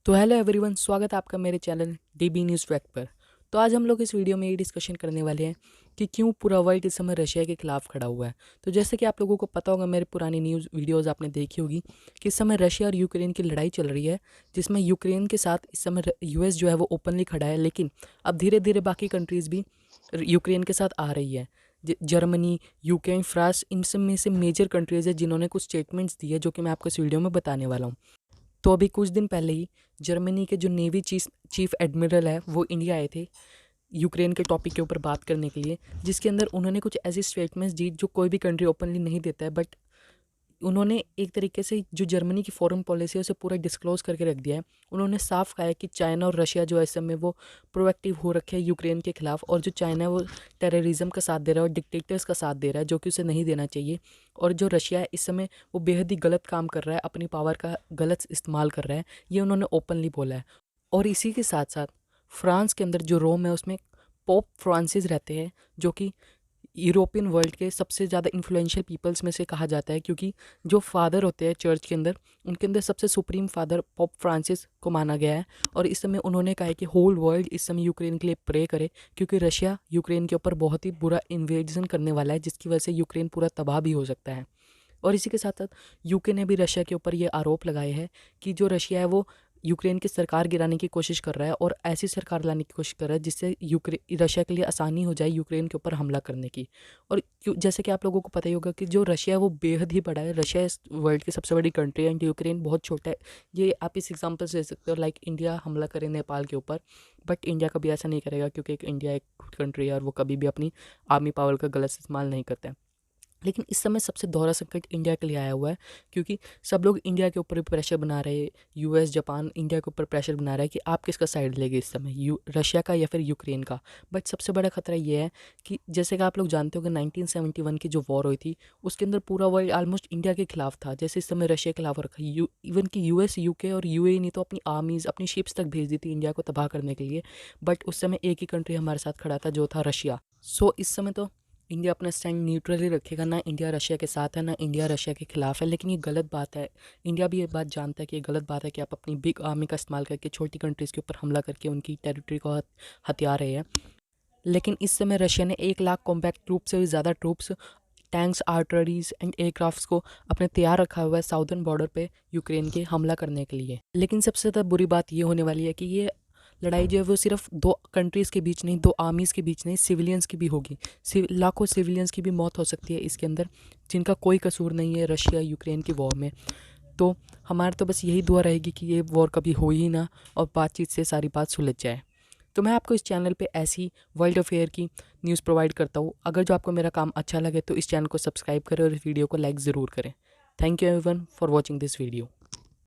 तो hello everyone, स्वागत है आपका मेरे चैनल डीबी न्यूज़ फैक्ट पर। तो आज हम लोग इस वीडियो में ये डिस्कशन करने वाले हैं कि क्यों पूरा वर्ल्ड इस समय रशिया के खिलाफ खड़ा हुआ है। तो जैसे कि आप लोगों को पता होगा, मेरे पुरानी न्यूज़ वीडियोस आपने देखी होगी कि इस समय रशिया और यूक्रेन की लड़ाई चल रही है, जिसमें यूक्रेन के साथ इस समय यूएस जो है वो ओपनली खड़ा है। लेकिन अब धीरे धीरे बाकी कंट्रीज़ भी यूक्रेन के साथ आ रही है। जर्मनी, यूक्रेन, फ्रांस, इन सब में से मेजर कंट्रीज़ है जिन्होंने कुछ स्टेटमेंट्स दिए जो कि मैं आपको इस वीडियो में बताने वाला हूँ। तो अभी कुछ दिन पहले ही जर्मनी के जो नेवी चीफ एडमिरल है वो इंडिया आए थे यूक्रेन के टॉपिक के ऊपर बात करने के लिए, जिसके अंदर उन्होंने कुछ ऐसी स्टेटमेंट्स दी जो कोई भी कंट्री ओपनली नहीं देता है। बट उन्होंने एक तरीके से जो जर्मनी की फॉरेन पॉलिसी है उसे पूरा डिस्क्लोज करके रख दिया है। उन्होंने साफ कहा है कि चाइना और रशिया जो है इस समय वो प्रोएक्टिव हो रखे हैं यूक्रेन के खिलाफ, और जो चाइना है वो टेररिज्म का साथ दे रहा है और डिक्टेटर्स का साथ दे रहा है, जो कि उसे नहीं देना चाहिए। और जो रशिया है इस समय वो बेहद ही गलत काम कर रहा है, अपनी पावर का गलत इस्तेमाल कर रहा है, ये उन्होंने ओपनली बोला है। और इसी के साथ साथ फ्रांस के अंदर जो रोम है उसमें पोप फ्रांसिस रहते हैं, जो कि यूरोपियन वर्ल्ड के सबसे ज़्यादा इन्फ्लुएंशियल पीपल्स में से कहा जाता है, क्योंकि जो फादर होते हैं चर्च के अंदर, उनके अंदर सबसे सुप्रीम फादर पोप फ्रांसिस को माना गया है। और इस समय उन्होंने कहा है कि होल वर्ल्ड इस समय यूक्रेन के लिए प्रे करे, क्योंकि रशिया यूक्रेन के ऊपर बहुत ही बुरा इन्वेजन करने वाला है, जिसकी वजह से यूक्रेन पूरा तबाह भी हो सकता है। और इसी के साथ साथ यूके ने भी रशिया के ऊपर ये आरोप लगाए हैं कि जो रशिया है वो यूक्रेन की सरकार गिराने की कोशिश कर रहा है और ऐसी सरकार लाने की कोशिश कर रहा है जिससे रशिया के लिए आसानी हो जाए यूक्रेन के ऊपर हमला करने की। और जैसे कि आप लोगों को पता ही होगा कि जो रशिया है वो बेहद ही बड़ा है। रशिया इस वर्ल्ड की सबसे बड़ी कंट्री है एंड यूक्रेन बहुत छोटा है। ये आप इस एग्जांपल से दे सकते हो, लाइक इंडिया हमला करे नेपाल के ऊपर, बट इंडिया कभी ऐसा नहीं करेगा, क्योंकि इंडिया एक कंट्री है और वो कभी भी अपनी आर्मी पावर का गलत इस्तेमाल नहीं करता है। लेकिन इस समय सबसे दोहरा संकट इंडिया के लिए आया हुआ है, क्योंकि सब लोग इंडिया के ऊपर भी प्रेशर बना रहे हैं। यूएस, जापान इंडिया के ऊपर प्रेशर बना रहा है कि आप किसका साइड लेंगे इस समय, रशिया का या फिर यूक्रेन का। बट सबसे बड़ा खतरा ये है कि जैसे कि आप लोग जानते हो कि 1971 की जो वॉर हुई थी उसके अंदर पूरा वर्ल्ड ऑलमोस्ट इंडिया के खिलाफ था, जैसे इस समय रशिया के खिलाफ हो रखा है। इवन कि यूएस, यूके और यूएई ने तो अपनी आर्मीज, अपनी शिप्स तक भेज दी थी इंडिया को तबाह करने के लिए। बट उस समय एक ही कंट्री हमारे साथ खड़ा था, जो था रशिया। सो इस समय तो इंडिया अपना स्टैंड न्यूट्रली रखेगा, ना इंडिया रशिया के साथ है ना इंडिया रशिया के खिलाफ है। लेकिन ये गलत बात है। इंडिया भी ये बात जानता है कि ये गलत बात है कि आप अपनी बिग आर्मी का इस्तेमाल करके छोटी कंट्रीज़ के ऊपर हमला करके उनकी टेरिटरी को हथिया रहे हैं। लेकिन इस समय रशिया ने 1 लाख कॉम्पैक्ट ट्रूप से भी ज़्यादा ट्रूप्स, टैंक्स, आर्टलरीज एंड एयरक्राफ्ट्स को अपने तैयार रखा हुआ है साउदर्न बॉर्डर पे यूक्रेन के हमला करने के लिए। लेकिन सबसे ज़्यादा बुरी बात ये होने वाली है कि ये लड़ाई जो है वो सिर्फ दो कंट्रीज़ के बीच नहीं, दो आर्मीज़ के बीच नहीं, सिविलियंस की भी होगी। लाखों सिविलियंस की भी मौत हो सकती है इसके अंदर, जिनका कोई कसूर नहीं है रशिया यूक्रेन की वॉर में। तो हमारे तो बस यही दुआ रहेगी कि ये वॉर कभी हो ही ना और बातचीत से सारी बात सुलझ जाए। तो मैं आपको इस चैनल पे ऐसी वर्ल्ड अफेयर की न्यूज़ प्रोवाइड करता हूँ। अगर जो आपको मेरा काम अच्छा लगे तो इस चैनल को सब्सक्राइब करें और इस वीडियो को लाइक ज़रूर करें। Thank you everyone for watching this video.